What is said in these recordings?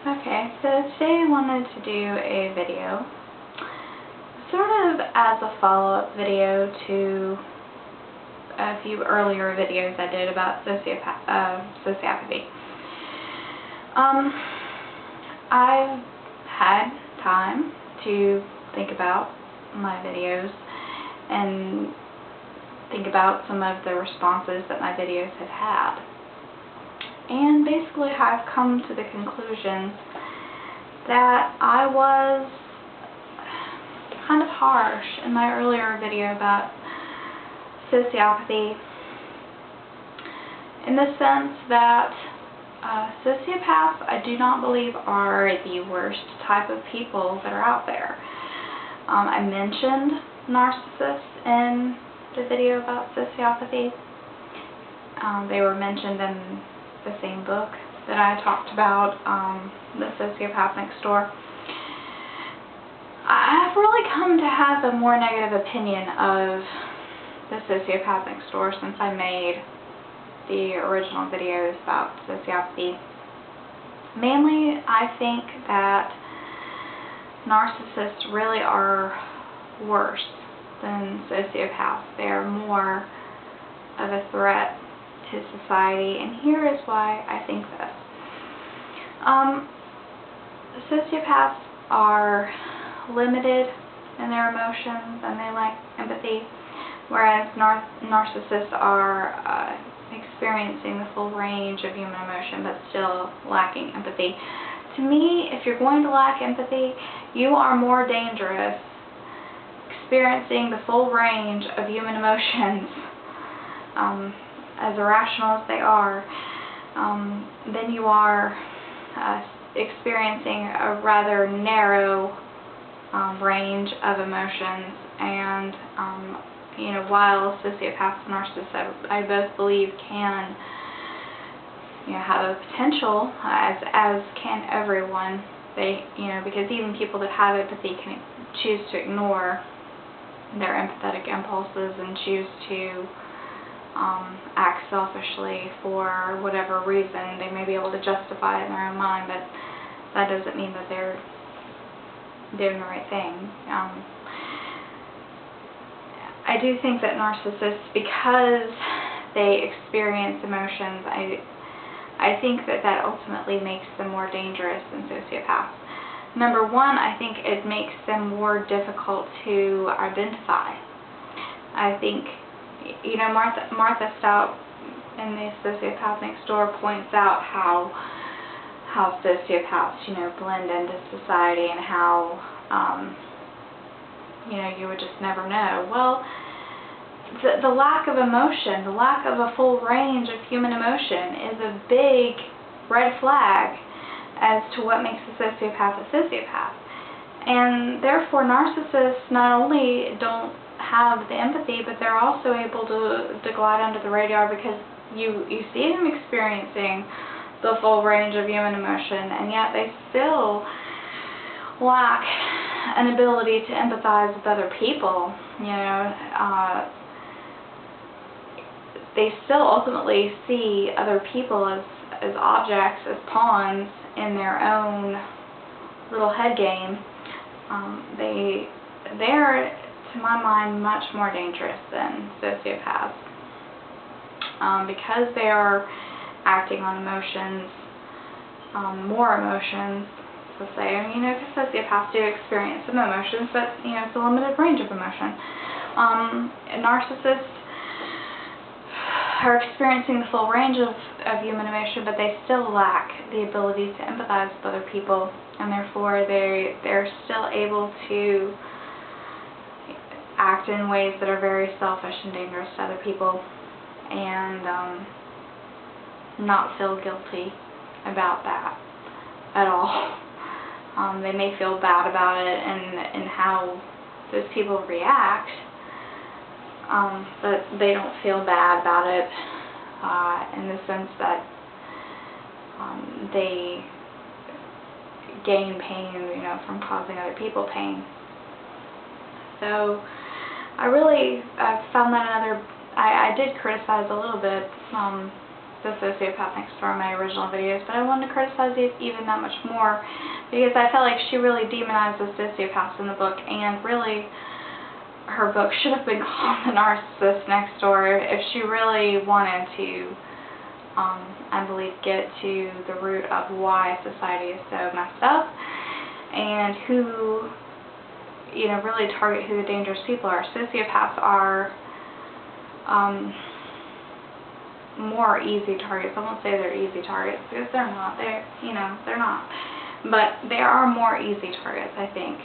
Okay, so today I wanted to do a video sort of as a follow-up video to a few earlier videos I did about sociopathy. I've had time to think about my videos and think about some of the responses that my videos have had. And basically I've come to the conclusion that I was kind of harsh in my earlier video about sociopathy, in the sense that sociopaths, I do not believe, are the worst type of people that are out there. I mentioned narcissists in the video about sociopathy. They were mentioned in the same book that I talked about, The Sociopath Next Door. I've really come to have a more negative opinion of The Sociopath Next Door since I made the original videos about sociopathy. Mainly, I think that narcissists really are worse than sociopaths. They are more of a threat to society, and here is why I think this. Sociopaths are limited in their emotions and they lack empathy, whereas narcissists are experiencing the full range of human emotion but still lacking empathy. To me, if you're going to lack empathy, you are more dangerous experiencing the full range of human emotions, as irrational as they are, then you are experiencing a rather narrow range of emotions. And while sociopaths and narcissists, I both believe, can have a potential, as can everyone. They because even people that have empathy can choose to ignore their empathetic impulses and choose to act selfishly for whatever reason. They may be able to justify it in their own mind, but that doesn't mean that they're doing the right thing. I do think that narcissists, because they experience emotions, I think that ultimately makes them more dangerous than sociopaths. Number one, I think it makes them more difficult to identify. I think, Martha Stout in The Sociopath Next Door points out how sociopaths, blend into society, and how, you would just never know. Well, the lack of emotion, the lack of a full range of human emotion is a big red flag as to what makes a sociopath a sociopath. And therefore, narcissists not only don't have the empathy, but they're also able to glide under the radar, because you see them experiencing the full range of human emotion, and yet they still lack an ability to empathize with other people. They still ultimately see other people as objects, as pawns in their own little head game. They're, to my mind, much more dangerous than sociopaths, because they are acting on emotions, more emotions, let's say. Because sociopaths do experience some emotions, but it's a limited range of emotion. Narcissists are experiencing the full range of human emotion, but they still lack the ability to empathize with other people, and therefore they're still able to act in ways that are very selfish and dangerous to other people, and not feel guilty about that at all. They may feel bad about it and how those people react, but they don't feel bad about it in the sense that they gain pain, from causing other people pain. So I really found that I did criticize a little bit the Sociopath Next Door in my original videos, but I wanted to criticize it even that much more because I felt like she really demonized the sociopaths in the book, and really her book should have been called The Narcissist Next Door if she really wanted to, I believe, get to the root of why society is so messed up and who, really target who the dangerous people are. Sociopaths are more easy targets. I won't say they're easy targets because they're not. They're not. But they are more easy targets, I think,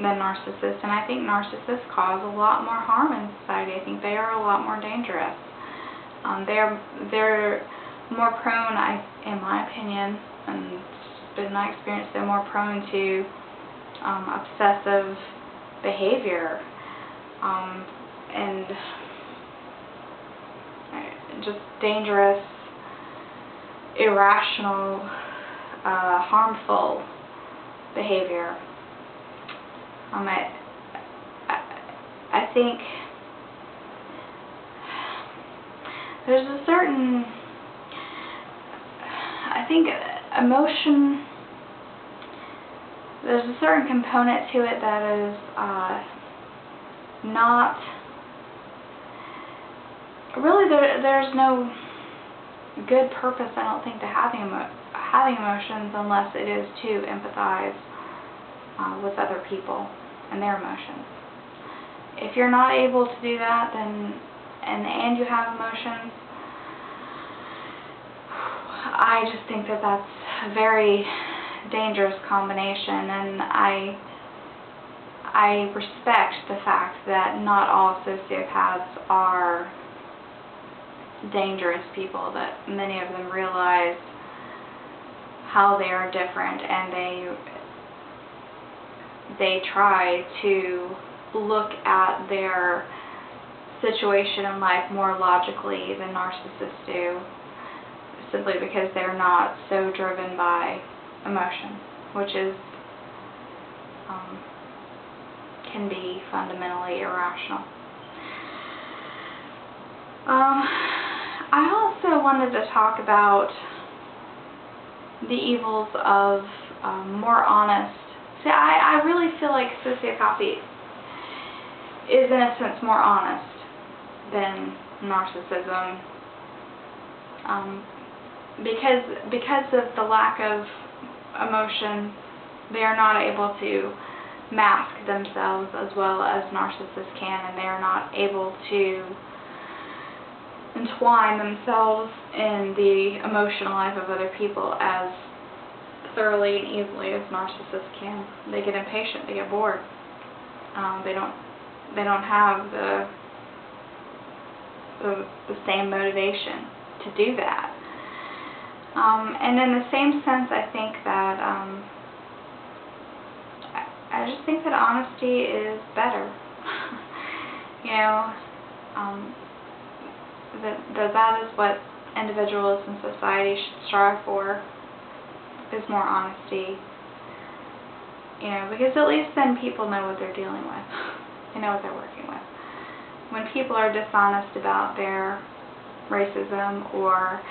than narcissists. And I think narcissists cause a lot more harm in society. I think they are a lot more dangerous. They're more prone, in my opinion, and it's been my experience, they're more prone to obsessive behavior and just dangerous, irrational, harmful behavior. I think there's a certain, emotion, there's a certain component to it that is not, really there's no good purpose, I don't think, to having emotions unless it is to empathize with other people and their emotions. If you're not able to do that, then and you have emotions, I just think that that's a very dangerous combination, and I respect the fact that not all sociopaths are dangerous people, that many of them realize how they are different, and they try to look at their situation in life more logically than narcissists do, simply because they're not so driven by emotion, which is can be fundamentally irrational. I also wanted to talk about the evils of more honest. See, I really feel like sociopathy is, in a sense, more honest than narcissism, because of the lack of emotion, they are not able to mask themselves as well as narcissists can, and they are not able to entwine themselves in the emotional life of other people as thoroughly and easily as narcissists can. They get impatient, they get bored. They don't have the same motivation to do that. And in the same sense, I think that I just think that honesty is better. That is what individuals in society should strive for, is more honesty. Because at least then people know what they're dealing with. They know what they're working with. When people are dishonest about their racism or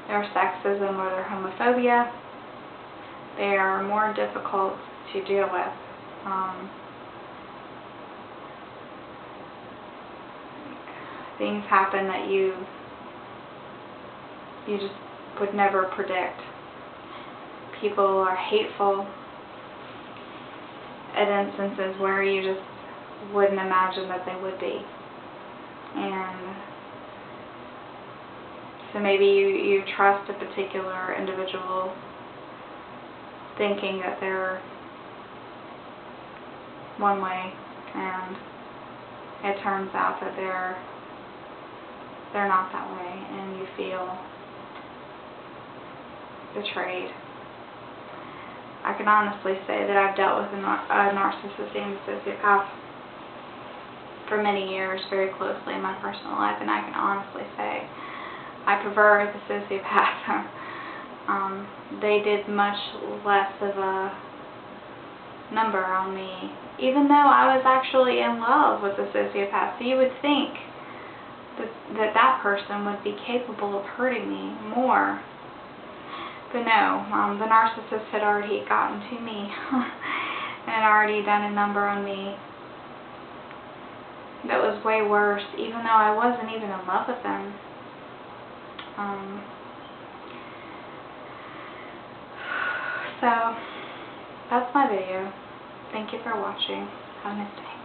their sexism or their homophobia, they are more difficult to deal with. Things happen that you just would never predict. People are hateful at instances where you just wouldn't imagine that they would be. And so maybe you trust a particular individual thinking that they're one way, and it turns out that they're not that way, and you feel betrayed. I can honestly say that I've dealt with a narcissist and a sociopath for many years very closely in my personal life, and I can honestly say I prefer the sociopath. They did much less of a number on me, even though I was actually in love with the sociopath. So you would think that that that person would be capable of hurting me more. But no, the narcissist had already gotten to me and had already done a number on me that was way worse, even though I wasn't even in love with them. So, that's my video. Thank you for watching. Have a nice day.